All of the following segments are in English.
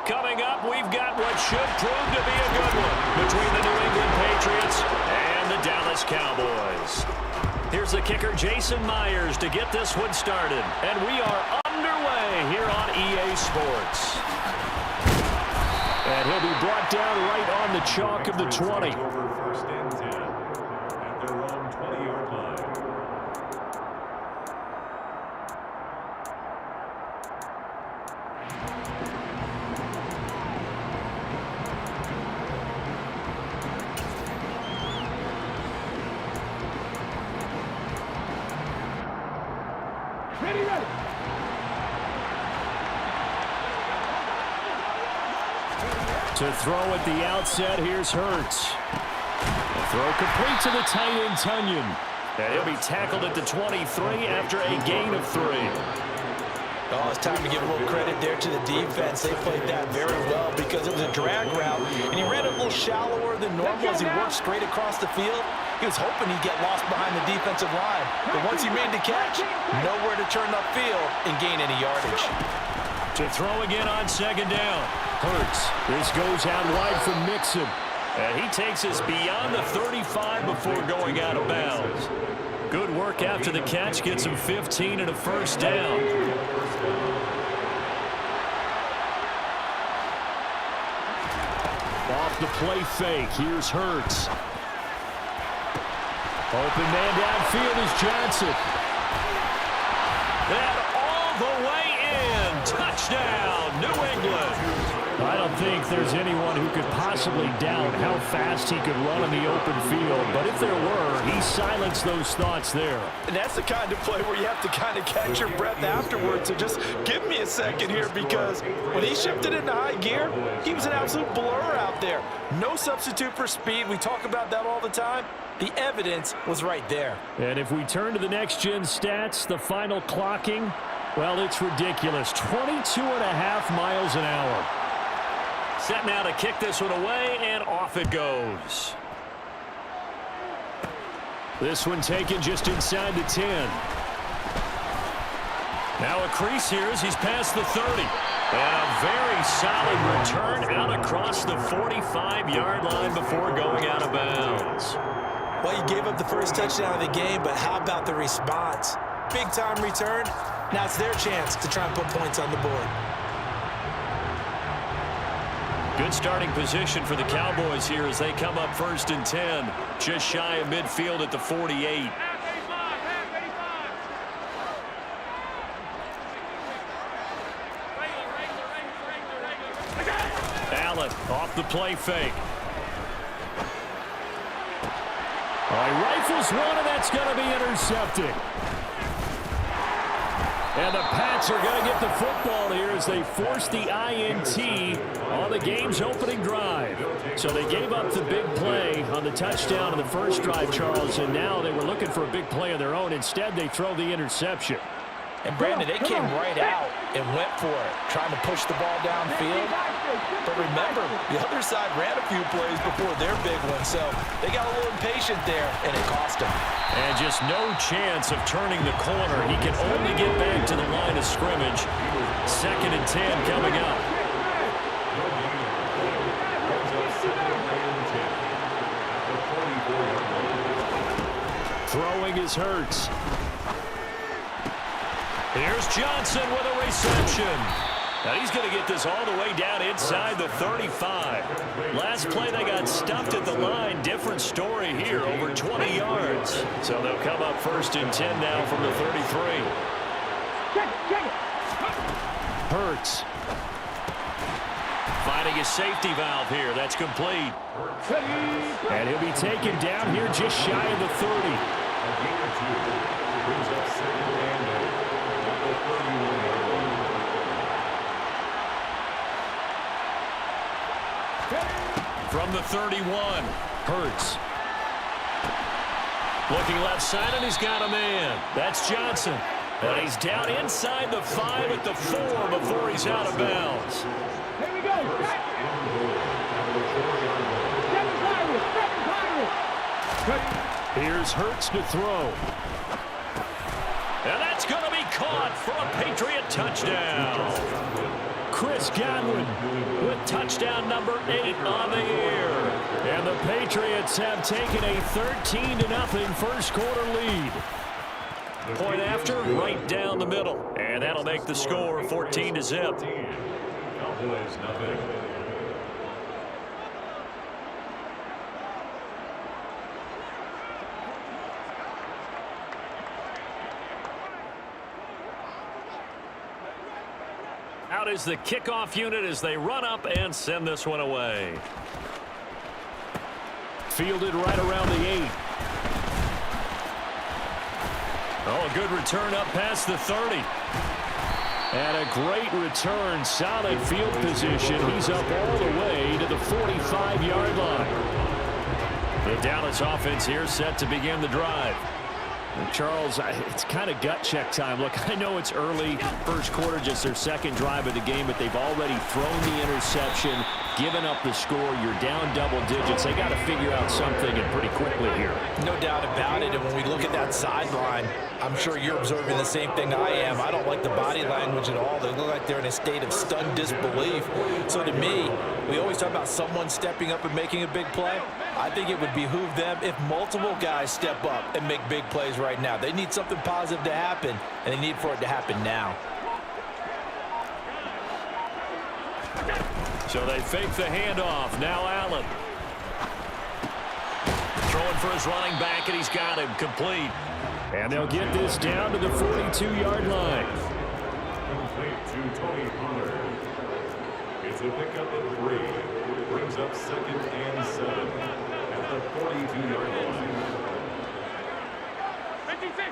Coming up, we've got what should prove to be a good one between the New England Patriots and the Dallas Cowboys. Here's the kicker, Jason Myers, to get this one started. And we are underway here on EA Sports. And he'll be brought down right on the chalk of the 20. First and 10 at their own 20-yard line. Ready. To throw at the outset, here's Hurts. Throw complete to the tight end, Tunyon. And he'll be tackled at the 23 after a gain of 3. Oh, it's time to give a little credit there to the defense. They played that very well because it was a drag route, and he ran a little shallower than normal as he worked straight across the field. He was hoping he'd get lost behind the defensive line, but once he made the catch, nowhere to turn upfield and gain any yardage. To throw again on second down. Hurts. This goes out wide for Mixon. And he takes us beyond the 35 before going out of bounds. Good work after the catch. Gets him 15 and a first down. Off the play fake. Here's Hurts. Open man downfield is Johnson. And all the way in. Touchdown, New England. I don't think there's anyone who could possibly doubt how fast he could run in the open field. But if there were, he silenced those thoughts there. And that's the kind of play where you have to kind of catch your breath afterwards. So just give me a second here, because when he shifted into high gear, he was an absolute blur out there. No substitute for speed. We talk about that all the time. The evidence was right there. And if we turn to the next-gen stats, the final clocking, well, it's ridiculous. 22.5 miles an hour. Set now to kick this one away, and off it goes. This one taken just inside the 10. Now a crease here as he's past the 30. And a very solid return out across the 45-yard line before going out of bounds. Well, you gave up the first touchdown of the game, but how about the response? Big-time return. Now it's their chance to try and put points on the board. Good starting position for the Cowboys here as they come up first and 10. Just shy of midfield at the 48. Allen off the play fake. He rifles one, and that's going to be intercepted. And the Pats are going to get the football here as they force the INT on the game's opening drive. So they gave up the big play on the touchdown in the first drive, Charles, and now they were looking for a big play of their own. Instead, they throw the interception. And, Brandon, they came right out and went for it, trying to push the ball downfield. But remember, the other side ran a few plays before their big one, so they got a little impatient there, and it cost them. And just no chance of turning the corner. He can only get back to the line of scrimmage. 2nd and 10 coming up. Throwing is Hurts. Here's Johnson with a reception. Now he's going to get this all the way down inside the 35. Last play they got stuffed at the line. Different story here, over 20 yards. So they'll come up first and 10 now from the 33. Hurts. Finding a safety valve here. That's complete. And he'll be taken down here just shy of the 30. From the 31, Hurts. Looking left side, and he's got a man. That's Johnson. And he's down inside the 5 at the 4 before he's out of bounds. Here we go. Here's Hurts to throw. And that's going to be caught for a Patriot touchdown. Chris Godwin Touchdown number 8 on the year. And the Patriots have taken a 13-0 first quarter lead. Point after, right down the middle. And that'll make the score 14-0. Cowboys nothing. Out is the kickoff unit as they run up and send this one away. Fielded right around the 8. Oh, a good return up past the 30. And a great return, solid field position. He's up all the way to the 45-yard line. The Dallas offense here set to begin the drive. And Charles, it's kind of gut check time. Look, I know it's early, first quarter, just their second drive of the game, but they've already thrown the interception, given up the score. You're down double digits. They got to figure out something, and pretty quickly here. No doubt about it. And when we look at that sideline, I'm sure you're observing the same thing I am. I don't like the body language at all. They look like they're in a state of stunned disbelief. So to me, we always talk about someone stepping up and making a big play. I think it would behoove them if multiple guys step up and make big plays right now. They need something positive to happen, and they need for it to happen now. So they fake the handoff. Now Allen. Throwing for his running back, and he's got him complete. And they'll get this down to the 42-yard line. Complete to Tony Pollard. It's a pickup of 3. Brings up 2nd and 7 at the 42-yard line. 56.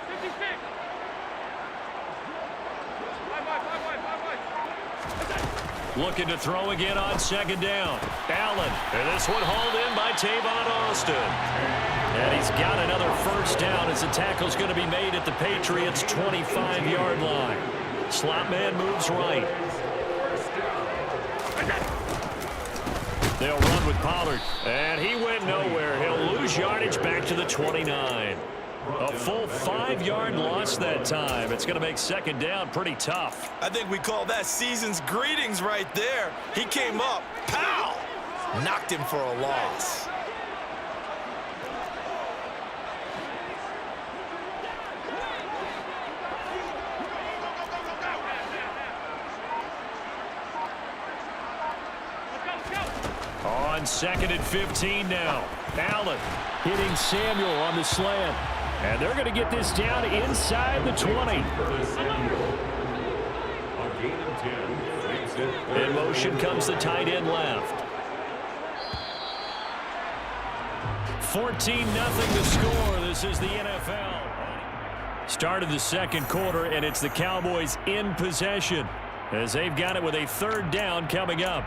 Looking to throw again on second down. Allen. And this one hauled in by Tavon Austin. And he's got another first down as the tackle's going to be made at the Patriots' 25-yard line. Slot man moves right. They'll run with Pollard. And he went nowhere. He'll lose yardage back to the 29. A full 5-yard loss that time. It's going to make second down pretty tough. I think we call that season's greetings right there. He came up, pow! Knocked him for a loss. On 2nd and 15 now. Allen hitting Samuel on the slant. And they're going to get this down inside the 20. In motion comes the tight end left. 14-0 the score. This is the NFL. Started the second quarter, and it's the Cowboys in possession as they've got it with a 3rd down coming up.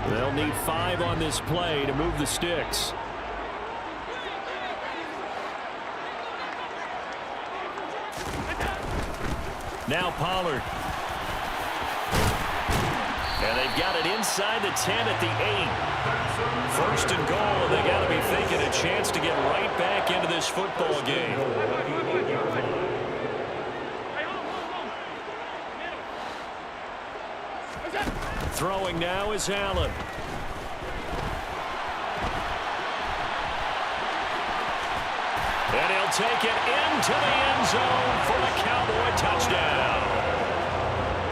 They'll need 5 on this play to move the sticks. Now Pollard. And they've got it inside the 10 at the 8. 1st and goal, and they got to be thinking a chance to get right back into this football game. Throwing now is Allen. And he'll take it into the end zone for a Cowboy touchdown.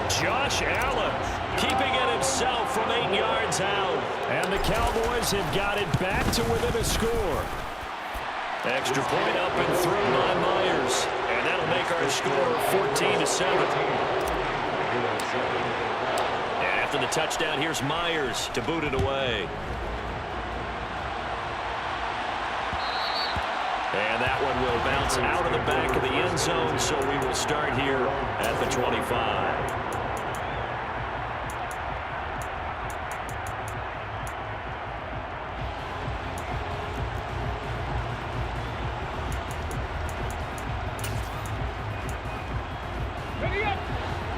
Josh Allen keeping it himself from 8 yards out. And the Cowboys have got it back to within a score. Extra point up and through by Myers. And that'll make our score 14-7. After the touchdown, here's Myers to boot it away. And that one will bounce out of the back of the end zone, so we will start here at the 25.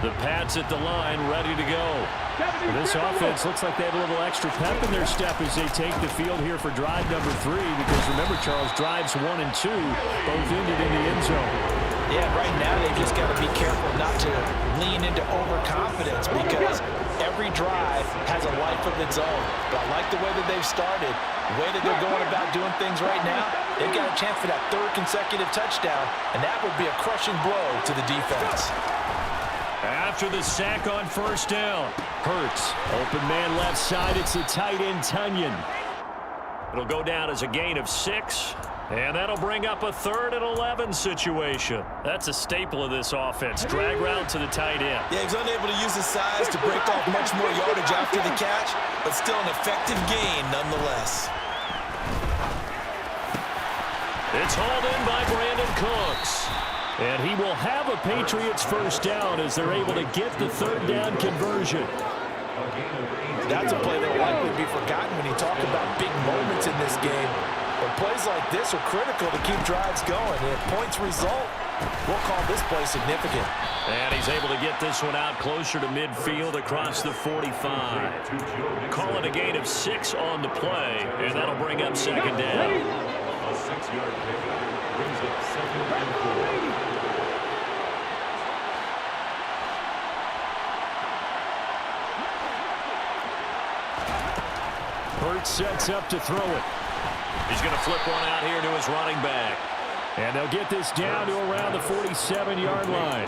The Pats at the line, ready to go. This offense looks like they have a little extra pep in their step as they take the field here for drive number 3, because remember, Charles, drives 1 and 2 both ended in the end zone. Yeah, right now they just got to be careful not to lean into overconfidence, because every drive has a life of its own. But I like the way that they've started, the way that they're going about doing things right now. They've got a chance for that 3rd consecutive touchdown, and that would be a crushing blow to the defense. After the sack on first down, Hurts, open man left side, it's the tight end Tunyon. It'll go down as a gain of 6, and that'll bring up a 3rd and 11 situation. That's a staple of this offense, drag route to the tight end. Yeah, he's unable to use his size to break off much more yardage after the catch, but still an effective gain nonetheless. It's hauled in by Brandon Cooks. And he will have a Patriots first down as they're able to get the 3rd down conversion. That's a play that will likely be forgotten when you talk about big moments in this game. But plays like this are critical to keep drives going. And if points result, we'll call this play significant. And he's able to get this one out closer to midfield across the 45. Call it a gain of 6 on the play, and that'll bring up 2nd down. A 6-yard pickup brings up 2nd and 4. Hurts sets up to throw it. He's going to flip one out here to his running back. And they'll get this down to around the 47-yard line.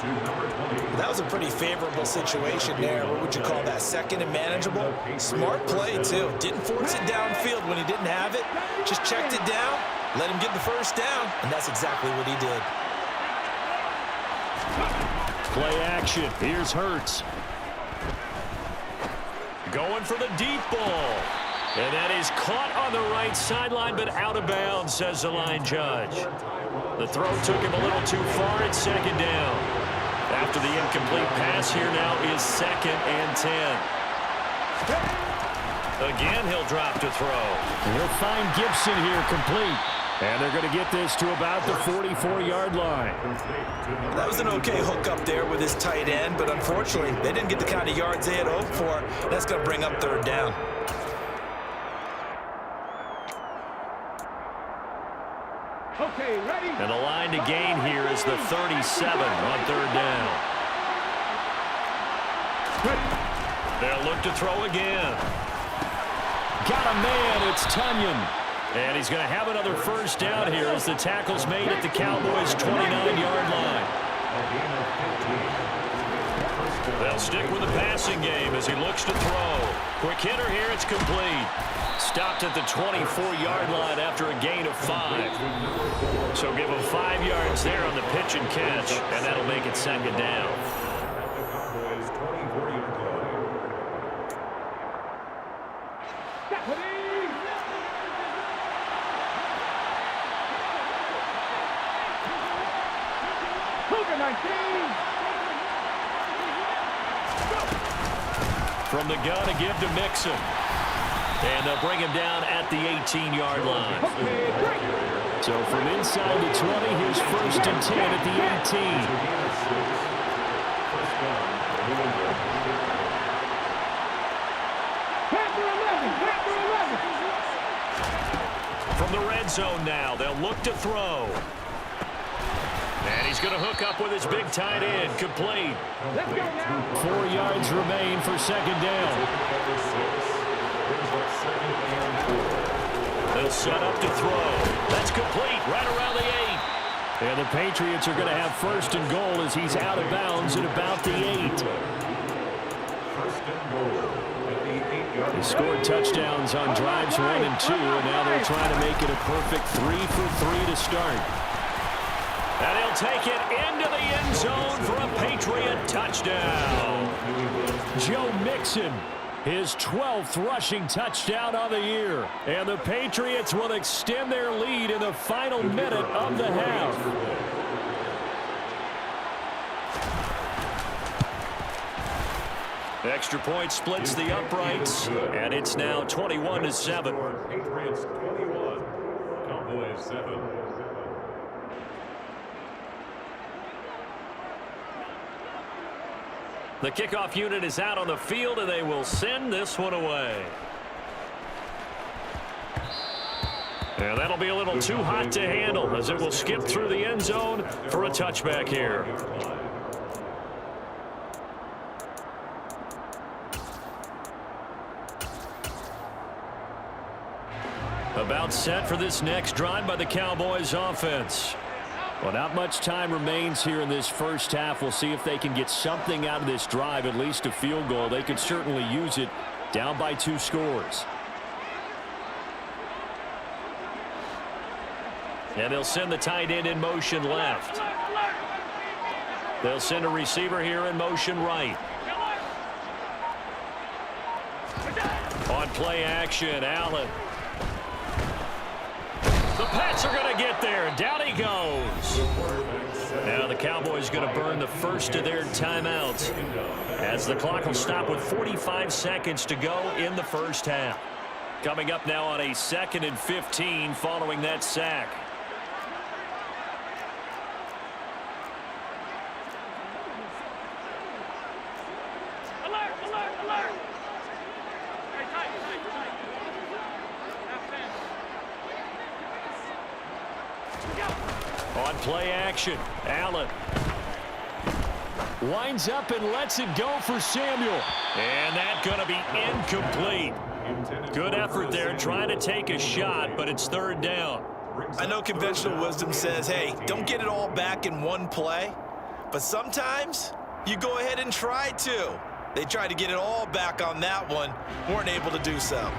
That was a pretty favorable situation there. What would you call that? 2nd and manageable? Smart play, too. Didn't force it downfield when he didn't have it. Just checked it down, let him get the first down, and that's exactly what he did. Play action. Here's Hurts. Going for the deep ball. And that is caught on the right sideline, but out of bounds, says the line judge. The throw took him a little too far. It's 2nd down. After the incomplete pass, here now is 2nd and 10. Again, he'll drop to throw. He'll find Gibson here complete. And they're going to get this to about the 44-yard line. That was an okay hook up there with his tight end, but unfortunately, they didn't get the kind of yards they had hoped for. That's going to bring up 3rd down. Okay, ready? And the line to gain here is the 37 on 3rd down. They'll look to throw again. Got a man, it's Tunyon. And he's going to have another first down here as the tackle's made at the Cowboys' 29-yard line. They'll stick with the passing game as he looks to throw. Quick hitter here, it's complete. Stopped at the 24-yard line after a gain of 5. So give him 5 yards there on the pitch and catch, and that'll make it 2nd down. From the gun to give to Mixon. And they'll bring him down at the 18-yard line. So from inside the 20, here's 1st and 10 at the 18. From the red zone now, they'll look to throw. And he's going to hook up with his big tight end, complete. 4 yards remain for 2nd down. They'll set up to throw. That's complete right around the 8. And the Patriots are going to have 1st and goal as he's out of bounds at about the 8. They scored touchdowns on drives 1 and 2, and now they're trying to make it a perfect 3 for 3 to start. And he'll take it into the end zone for a Patriot touchdown. Joe Mixon, his 12th rushing touchdown of the year. And the Patriots will extend their lead in the final minute of the half. Extra point splits the uprights, and it's now 21-7. Patriots 21, Cowboys 7. The kickoff unit is out on the field, and they will send this one away. And that'll be a little too hot to handle as it will skip through the end zone for a touchback here. About set for this next drive by the Cowboys offense. Well, not much time remains here in this first half. We'll see if they can get something out of this drive, at least a field goal. They could certainly use it down by 2 scores. And they'll send the tight end in motion left. They'll send a receiver here in motion right. On play action, Allen. The Pats are going to get there. Down he goes. Now the Cowboys going to burn the first of their timeouts as the clock will stop with 45 seconds to go in the first half. Coming up now on a 2nd and 15 following that sack. On play action, Allen winds up and lets it go for Samuel. And that's going to be incomplete. Good effort there trying to take a shot, but it's 3rd down. I know conventional wisdom says, hey, don't get it all back in one play. But sometimes you go ahead and try to. They tried to get it all back on that one, weren't able to do so.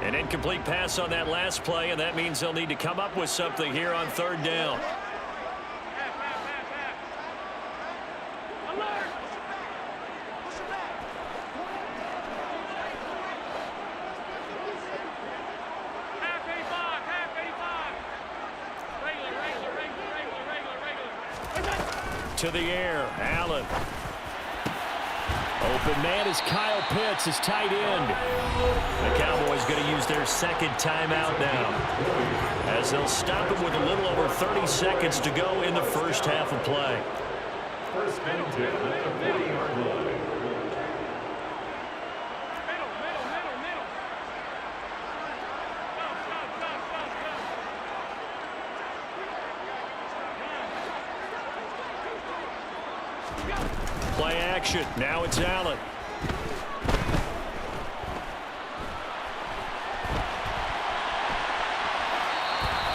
An incomplete pass on that last play, and that means they'll need to come up with something here on 3rd down. To the air, Allen. Open man is Kyle Pitts, his tight end. The Cowboys going to use their 2nd timeout now, as they'll stop him with a little over 30 seconds to go in the first half of play. 1st and 10 at the 40-yard line. Play action. Now it's Allen.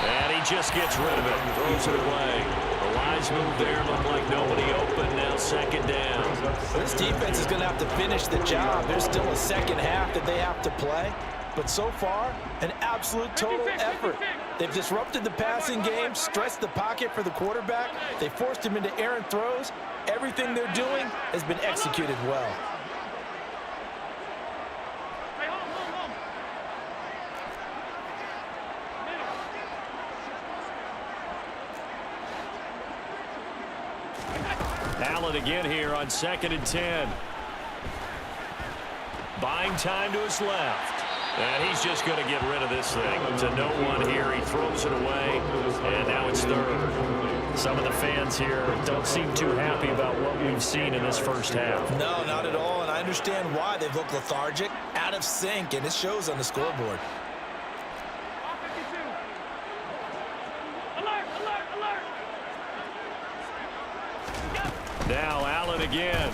And he just gets rid of it. Throws it away. The wise move there. Looked like nobody open. Now 2nd down. This defense is going to have to finish the job. There's still a second half that they have to play. But so far, an absolute total effort. They've disrupted the passing game, stressed the pocket for the quarterback. They forced him into errant throws. Everything they're doing has been executed well. Allen again here on 2nd and 10. Buying time to his left. And he's just going to get rid of this thing to no one here. He throws it away, and now it's 3rd. Some of the fans here don't seem too happy about what we've seen in this first half. No, not at all, and I understand why. They've looked lethargic, out of sync, and it shows on the scoreboard. Now Allen again.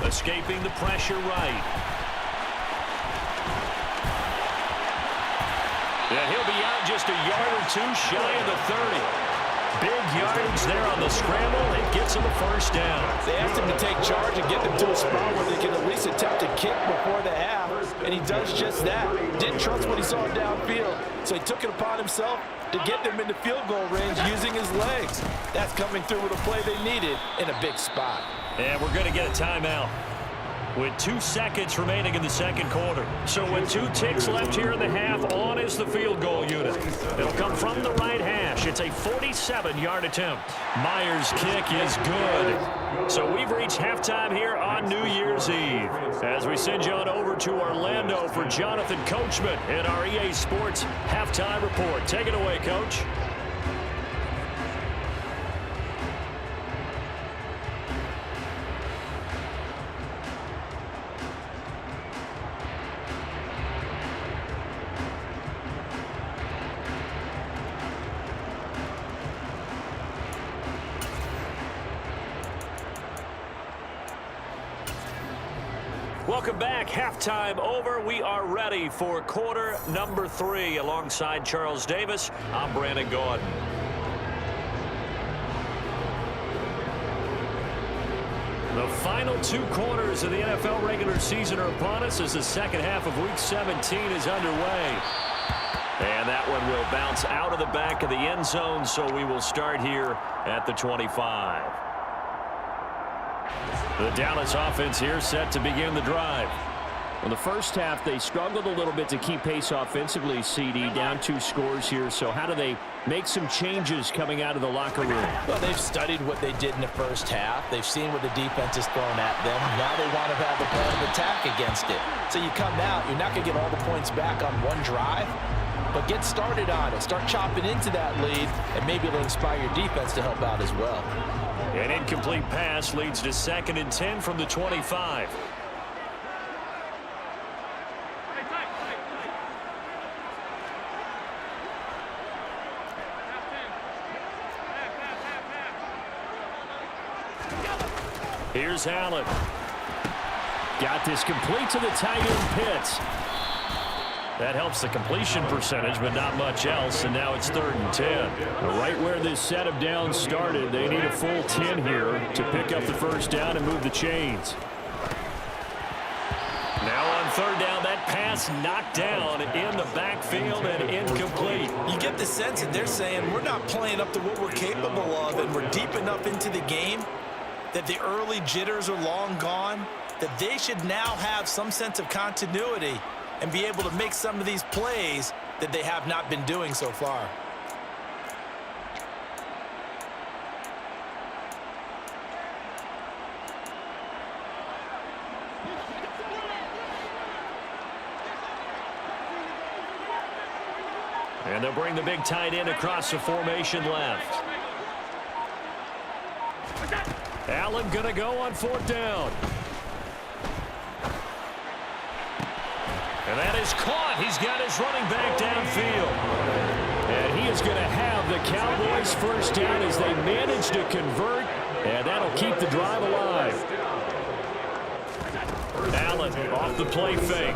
Escaping the pressure right. Yeah, he'll be out just a yard or 2 shy of the 30. Big yardage there on the scramble. It gets him a first down. They asked him to take charge and get them to a spot where they can at least attempt to kick before the half, and he does just that. Didn't trust what he saw downfield, so he took it upon himself to get them into field goal range using his legs. That's coming through with a play they needed in a big spot. And we're going to get a timeout with 2 seconds remaining in the 2nd quarter. So with 2 ticks left here in the half, on is the field goal unit. It'll come from the right hash. It's a 47-yard attempt. Myers' kick is good. So we've reached halftime here on New Year's Eve. As we send you on over to Orlando for Jonathan Coachman in our EA Sports Halftime Report. Take it away, Coach. Welcome back. Halftime over. We are ready for quarter number 3. Alongside Charles Davis, I'm Brandon Gordon. The final 2 quarters of the NFL regular season are upon us as the second half of Week 17 is underway. And that one will bounce out of the back of the end zone, so we will start here at the 25. The Dallas offense here set to begin the drive. In the first half, they struggled a little bit to keep pace offensively, CD, down 2 scores here. So how do they make some changes coming out of the locker room? Well, they've studied what they did in the first half. They've seen what the defense has thrown at them. Now they want to have a plan of attack against it. So you come out, you're not going to get all the points back on one drive, but get started on it. Start chopping into that lead, and maybe it'll inspire your defense to help out as well. An incomplete pass leads to 2nd and 10 from the 25. Here's Allen. Got this complete to the tight end Pitts. That helps the completion percentage, but not much else, and now it's 3rd and 10. Right where this set of downs started, they need a full 10 here to pick up the first down and move the chains. Now on 3rd down, that pass knocked down in the backfield and incomplete. You get the sense that they're saying we're not playing up to what we're capable of, and we're deep enough into the game that the early jitters are long gone, that they should now have some sense of continuity and be able to make some of these plays that they have not been doing so far. And they'll bring the big tight end across the formation left. Allen going to go on 4th down. And that is caught. He's got his running back downfield. And he is going to have the Cowboys first down as they manage to convert. And that'll keep the drive alive. Allen off the play fake.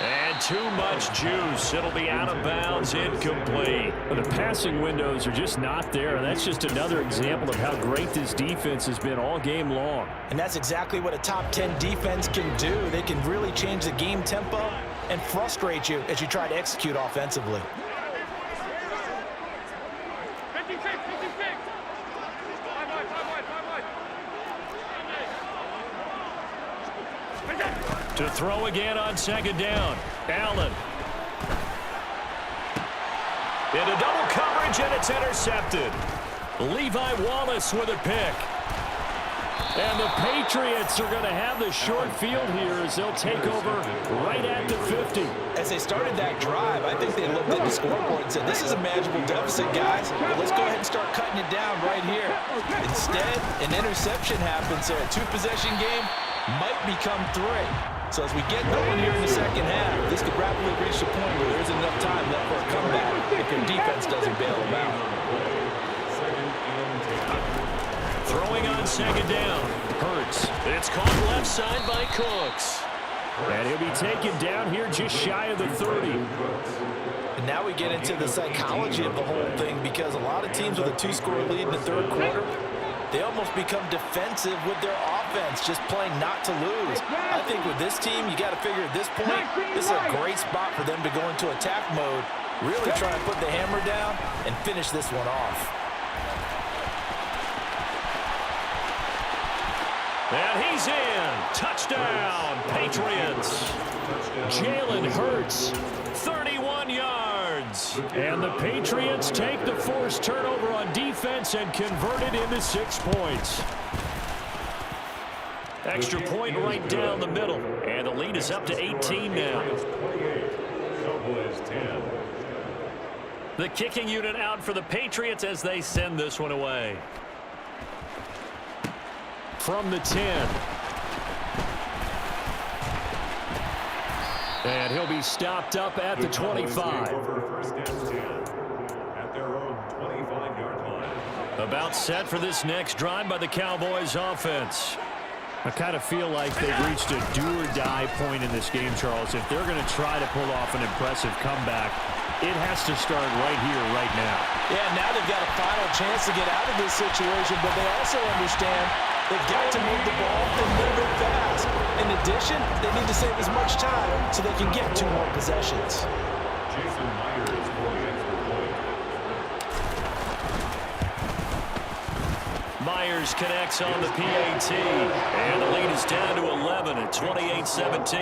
And too much juice. It'll be out of bounds, incomplete. The passing windows are just not there, and that's just another example of how great this defense has been all game long. And that's exactly what a top 10 defense can do. They can really change the game tempo and frustrate you as you try to execute offensively. To throw again on 2nd down. Allen. Into double coverage, and it's intercepted. Levi Wallace with a pick. And the Patriots are going to have the short field here as they'll take over right at the 50. As they started that drive, I think they looked at the scoreboard and said, this is a manageable deficit, guys, but let's go ahead and start cutting it down right here. Instead, an interception happened, so a 2-possession game might become 3. So as we get going here in the second half, this could rapidly reach the point where there isn't enough time left for a comeback if your defense doesn't bail them out. Throwing on 2nd down. Hurts. It's caught left side by Cooks. And he'll be taken down here just shy of the 30. And now we get into the psychology of the whole thing, because a lot of teams with a 2-score lead in the 3rd quarter, they almost become defensive with their offense, just playing not to lose. I think with this team, you got to figure at this point, this is a great spot for them to go into attack mode, really try to put the hammer down and finish this one off. And he's in. Touchdown, Patriots. Jalen Hurts, 31 yards. And the Patriots take the forced turnover on defense and convert it into 6 points. Extra point right down the middle. And the lead is up to 18 now. The kicking unit out for the Patriots as they send this one away. From the 10. And he'll be stopped up at the 25. At their own 25-yard line. A About set for this next drive by the Cowboys offense. I kind of feel like they've reached a do-or-die point in this game, Charles. If they're going to try to pull off an impressive comeback, it has to start right here, right now. Yeah, now they've got a final chance to get out of this situation, but they also understand they've got to move the ball and move it fast. In addition, they need to save as much time so they can get 2 more possessions. Jason Myers for the extra point. Myers connects on the PAT, and the lead is down to 11 at 28-17.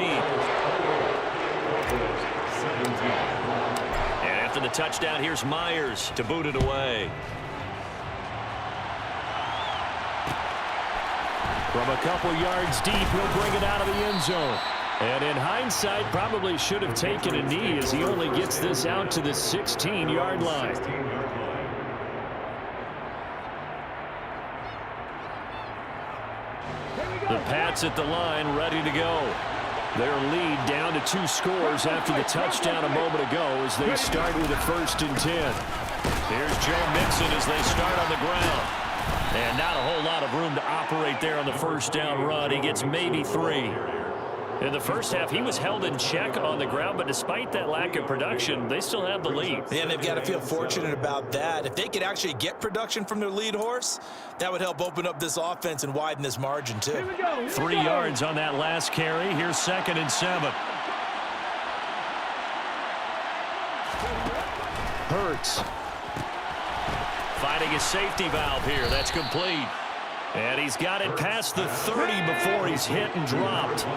And after the touchdown, here's Myers to boot it away. From a couple yards deep, he'll bring it out of the end zone. And in hindsight, probably should have taken a knee as he only gets this out to the 16-yard line. The Pats at the line, ready to go. Their lead down to 2 scores after the touchdown a moment ago as they start with a 1st and 10. Here's Joe Mixon as they start on the ground. And not a whole lot of room to operate there on the 1st down run. He gets maybe 3. In the first half, he was held in check on the ground, but despite that lack of production, they still have the lead. And they've got to feel fortunate about that. If they could actually get production from their lead horse, that would help open up this offense and widen this margin, too. 3 yards on that last carry. Here's 2nd and 7. Hurts. Finding a safety valve here. That's complete. And he's got it past the 30 before he's hit and dropped.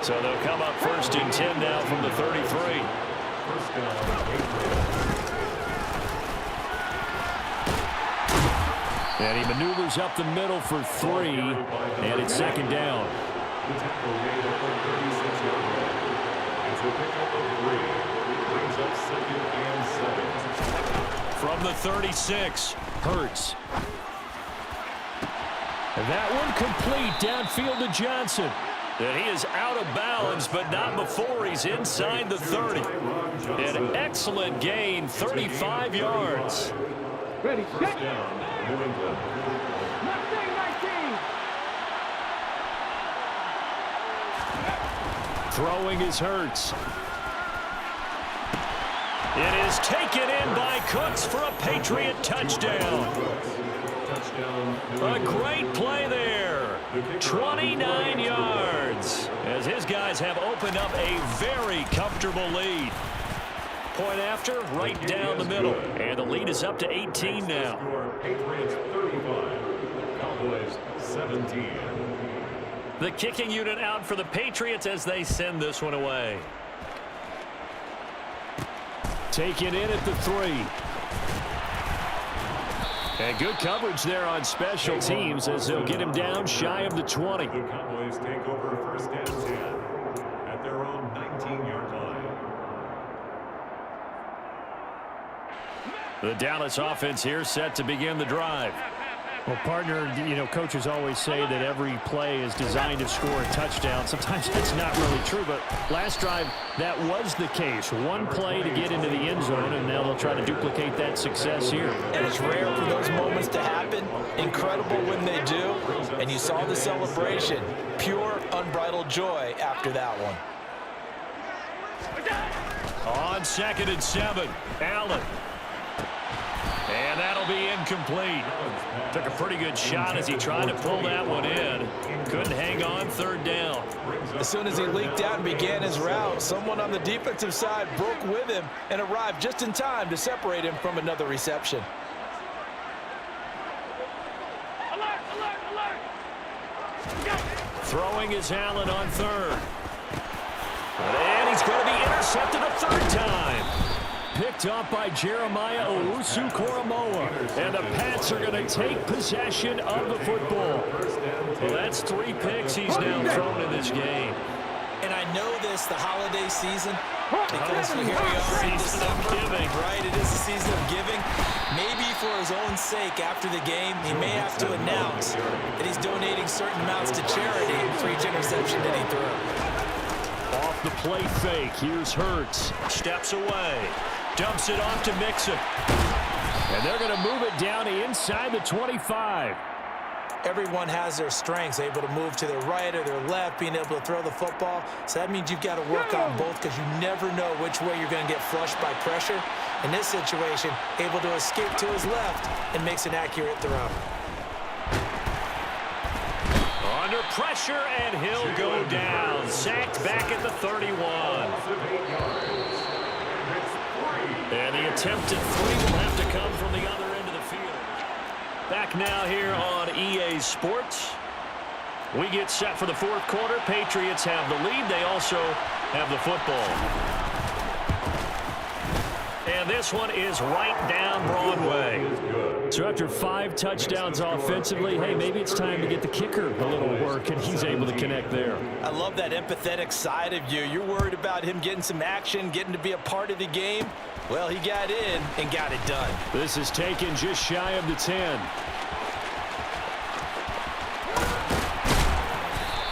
So they'll come up 1st and 10 now from the 33. And he maneuvers up the middle for 3. And it's 2nd down. The tackle made up on 36-yard line. It's a pickup of 3. Brings up 2nd and 7. From the 36, Hurts. And that one complete downfield to Johnson. And he is out of bounds, but not before he's inside the 30. An excellent gain, 35 yards. Ready, set. Down, New England. 19. Throwing is Hurts. It is taken in by Cooks for a Patriot touchdown. A great play there. 29 yards as his guys have opened up a very comfortable lead. Point after, right down the middle. And the lead is up to 18 now. Patriots 35, Cowboys 17. The kicking unit out for the Patriots as they send this one away. Taken in at the 3. And good coverage there on special teams as they'll get him down shy of the 20. The Cowboys take over 1st and 10 at their own 19-yard line. The Dallas offense here set to begin the drive. Well, partner, you know, coaches always say that every play is designed to score a touchdown. Sometimes that's not really true, but last drive, that was the case. One play to get into the end zone, and now they'll try to duplicate that success here. And it's rare for those moments to happen. Incredible when they do. And you saw the celebration. Pure, unbridled joy after that one. On 2nd and 7, Allen. And that'll be incomplete. Took a pretty good shot as he tried to pull that one in. Couldn't hang on 3rd down. As soon as he leaked out and began his route, someone on the defensive side broke with him and arrived just in time to separate him from another reception. Alert, alert, alert. Throwing is Allen on 3rd. And he's going to be intercepted a 3rd time. Picked up by Jeremiah Owusu-Koramoah. And the Pats are going to take possession of the football. Well, that's 3 picks he's now thrown in this game. And I know this, the holiday season, because here we are in December, right? It is the season of giving. Maybe for his own sake after the game, he may have to announce that he's donating certain amounts to charity for each interception that he threw. Off the play fake, here's Hurts. Steps away. Dumps it off to Mixon. And they're going to move it down inside the 25. Everyone has their strengths, able to move to their right or their left, being able to throw the football. So that means you've got to work on both because you never know which way you're going to get flushed by pressure. In this situation, able to escape to his left and makes an accurate throw. Under pressure, and he'll go down. Sacked back at the 31. And the attempted three will have to come from the other end of the field. Back now here on EA Sports. We get set for the fourth quarter. Patriots have the lead. They also have the football. And this one is right down Broadway. So after 5 touchdowns offensively, hey, maybe it's time to get the kicker a little work, and he's able to connect there. I love that empathetic side of you. You're worried about him getting some action, getting to be a part of the game. Well, he got in and got it done. This is taken just shy of the 10.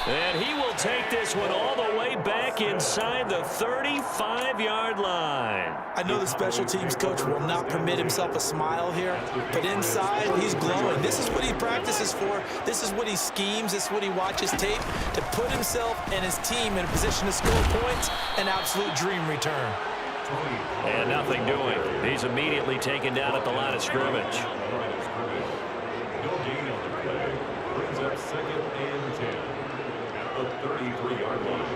And he will take this one all the way back inside the 35-yard line. I know the special teams coach will not permit himself a smile here, but inside, he's glowing. This is what he practices for. This is what he schemes. This is what he watches tape to put himself and his team in a position to score points. An absolute dream return. And nothing doing. He's immediately taken down at the line of scrimmage. No gain on the play. Brings up 2nd and 10 at the 33-yard line.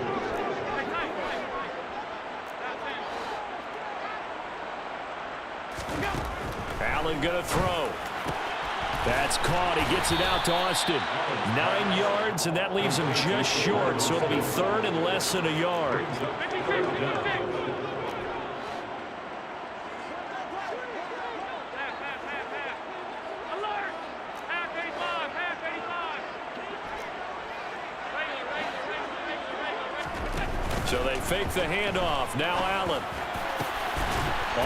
Allen going to throw. That's caught. He gets it out to Austin. 9 yards, and that leaves him just short, so it'll be 3rd and less than a yard. So they fake the handoff. Now Allen.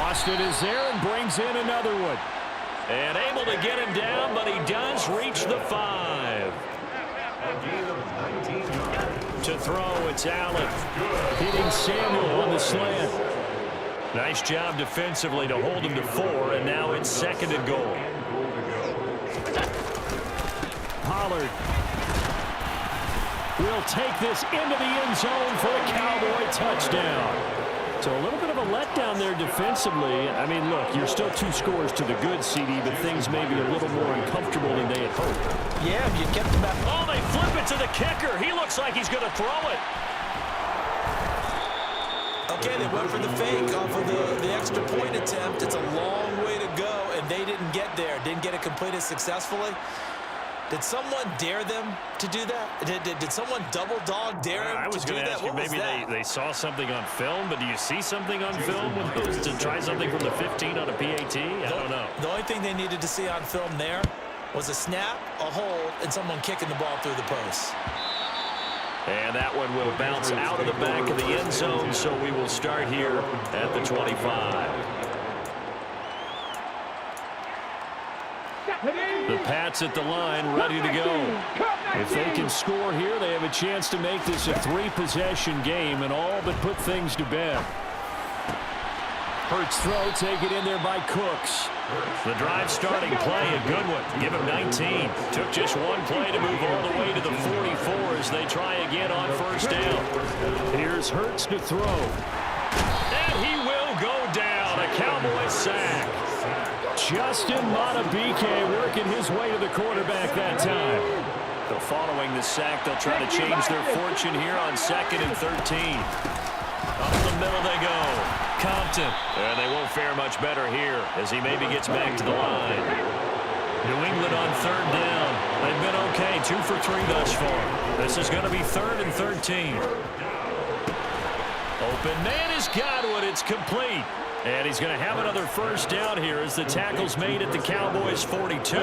Austin is there and brings in another one. And able to get him down, but he does reach the 5. To throw, it's Allen. Hitting Samuel on the slant. Nice job defensively to hold him to 4, and now it's 2nd and goal. Pollard will take this into the end zone for a Cowboy touchdown. So a little bit of a letdown there defensively. I mean, look, you're still 2 scores to the good, CD, but things may be a little more uncomfortable than they had hoped. Yeah, you kept him back. Oh, they flip it to the kicker. He looks like he's going to throw it. Okay, they went for the fake off of the extra point attempt. It's a long way to go, and they didn't get there. Didn't get it completed successfully. Did someone dare them to do that? Did someone double dog dare him I was to do going to that? ask you, maybe they saw something on film, but do you see something on film to try something from the 15 on a PAT? I don't know. The only thing they needed to see on film there was a snap, a hold, and someone kicking the ball through the post. And that one will bounce out of the back of the end zone, so we will start here at the 25. The Pats at the line, ready to go. If they can score here, they have a chance to make this a 3-possession game and all but put things to bed. Hurts throw, take it in there by Cooks. The drive starting play, a good one. Give him 19. Took just one play to move all the way to the 44 as they try again on first down. Here's Hurts to throw. And he will go down. A Cowboy sack. Justin Madubuike working his way to the quarterback that time. So following the sack, they'll try to change their fortune here on 2nd and 13. Up the middle they go. Compton. And they won't fare much better here as he maybe gets back to the line. New England on 3rd down. They've been okay, 2 for 3 thus far. This is going to be 3rd and 13. Open man is Godwin. It's complete. And he's going to have another first down here as the tackle's made at the Cowboys' 42.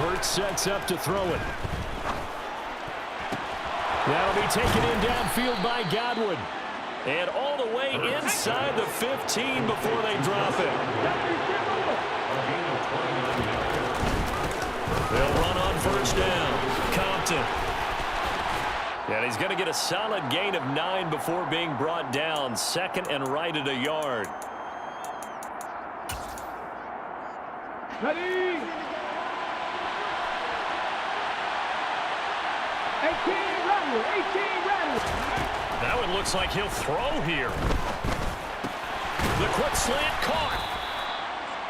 Hurts sets up to throw it. That'll be taken in downfield by Godwin. And all the way inside the 15 before they drop it. They'll run on first down. Compton. And he's going to get a solid gain of 9 before being brought down. 2nd and right at a yard. Ready. 18 rattle. 18 rattle. That one looks like he'll throw here. The quick slant caught.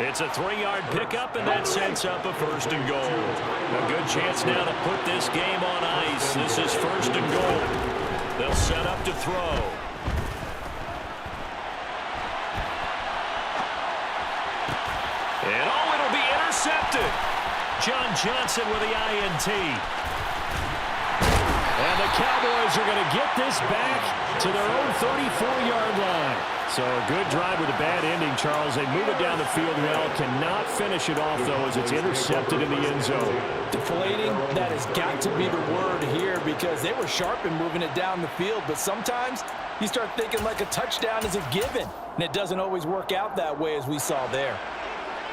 It's a 3-yard pickup, and that sets up a 1st and goal. A good chance now to put this game on ice. This is 1st and goal. They'll set up to throw. And it'll be intercepted. John Johnson with the INT. And the Cowboys are going to get this back to their own 34-yard line. So a good drive with a bad ending, Charles. They move it down the field well. Cannot finish it off, though, as it's intercepted in the end zone. Deflating, that has got to be the word here because they were sharp in moving it down the field. But sometimes you start thinking like a touchdown is a given, and it doesn't always work out that way as we saw there.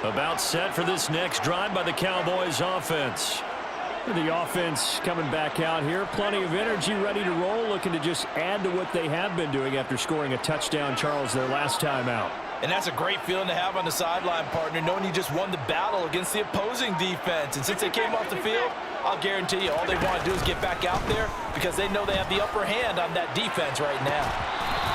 About set for this next drive by the Cowboys offense. The offense coming back out here. Plenty of energy, ready to roll, looking to just add to what they have been doing after scoring a touchdown, Charles, their last time out. And that's a great feeling to have on the sideline, partner, knowing you just won the battle against the opposing defense. And since they came off the field, I'll guarantee you all they want to do is get back out there because they know they have the upper hand on that defense right now.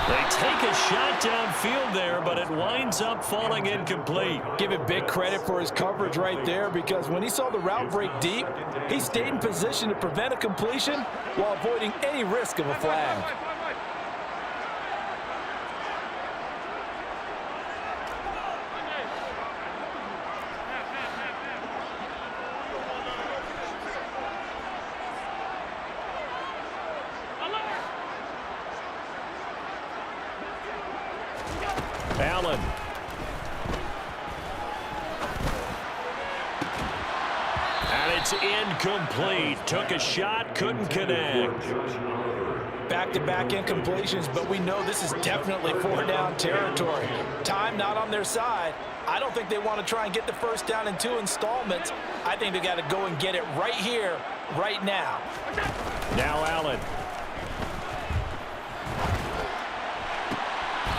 They take a shot downfield there, but it winds up falling incomplete. Give it big credit for his coverage right there because when he saw the route break deep, he stayed in position to prevent a completion while avoiding any risk of a flag. Allen. And it's incomplete. Took a shot, couldn't connect. Back-to-back incompletions, but we know this is definitely 4-down territory. Time not on their side. I don't think they want to try and get the first down in 2 installments. I think they got to go and get it right here, right now. Now Allen.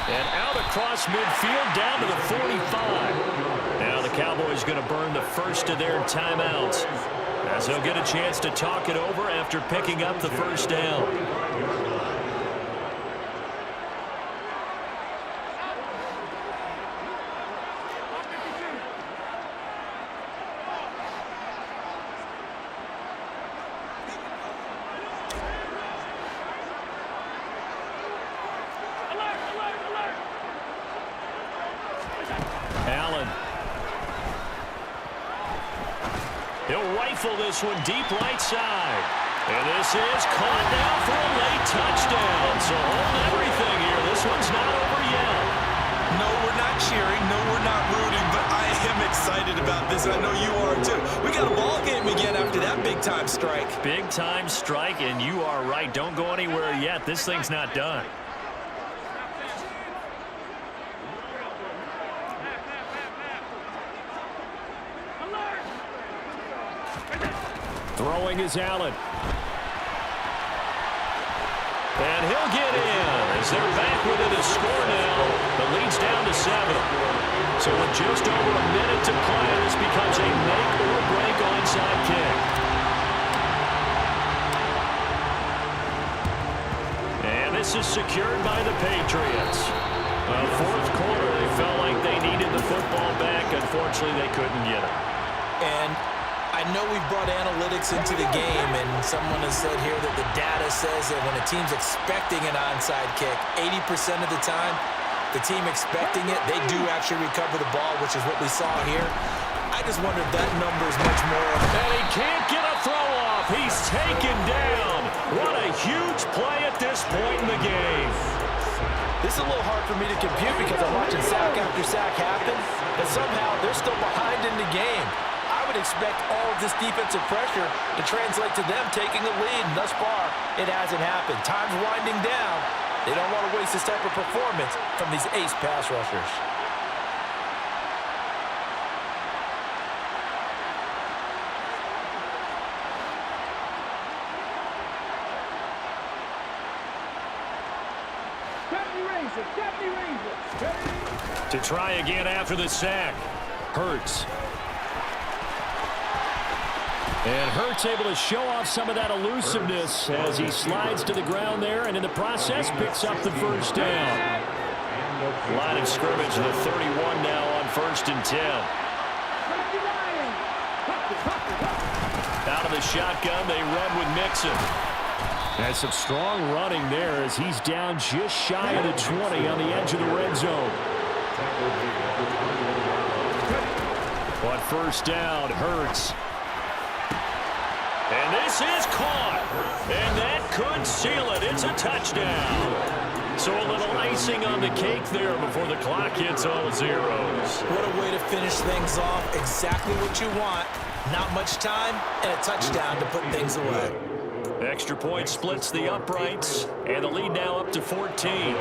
And out across midfield, down to the 45. Now the Cowboys going to burn the first of their timeouts, as they'll get a chance to talk it over after picking up the first down. Allen. He'll rifle this one deep right side. And this is caught now for a late touchdown. So hold everything here. This one's not over yet. No, we're not cheering. No, we're not rooting. But I am excited about this. I know you are too. We got a ball game again after that big-time strike. Big-time strike, and you are right. Don't go anywhere yet. This thing's not done. Throwing is Allen. And he'll get in as they're back within a score now. The lead's down to 7. So with just over a minute to play, this becomes a make-or-break onside kick. And this is secured by the Patriots. Fourth quarter, they felt like they needed the football back. Unfortunately, they couldn't get it. And I know we've brought analytics into the game, and someone has said here that the data says that when a team's expecting an onside kick, 80% of the time, the team expecting it, they do actually recover the ball, which is what we saw here. I just wonder if that number is much more. And he can't get a throw off. He's taken down. What a huge play at this point in the game. This is a little hard for me to compute because I'm watching sack after sack happen, but somehow they're still behind in the game. I would expect all of this defensive pressure to translate to them taking the lead, and thus far, it hasn't happened. Time's winding down. They don't want to waste this type of performance from these ace pass rushers. To try again after the sack. Hurts. And Hurts able to show off some of that elusiveness as he slides to the ground there, and in the process picks up the first down. Line of scrimmage, the 31 now on 1st and 10. Out of the shotgun, they run with Mixon. That's some strong running there as he's down just shy of the 20 on the edge of the red zone. On 1st down, Hurts. And this is caught. And that could seal it. It's a touchdown. So a little icing on the cake there before the clock hits all zeros. What a way to finish things off. Exactly what you want. Not much time and a touchdown to put things away. Extra point splits the uprights, and the lead now up to 14.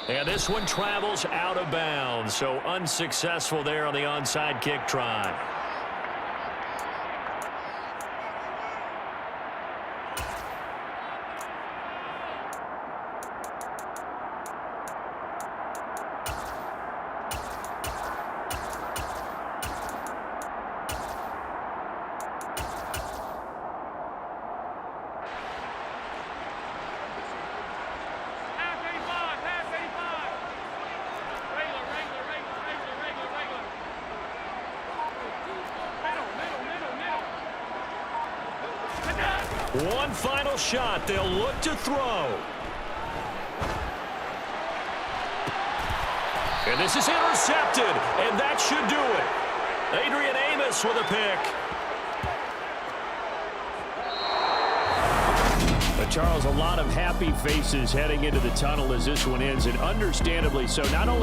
And this one travels out of bounds, so unsuccessful there on the onside kick try. One final shot. They'll look to throw. And this is intercepted, and that should do it. Adrian Amos with a pick. But Charles, a lot of happy faces heading into the tunnel as this one ends, and understandably so. Not only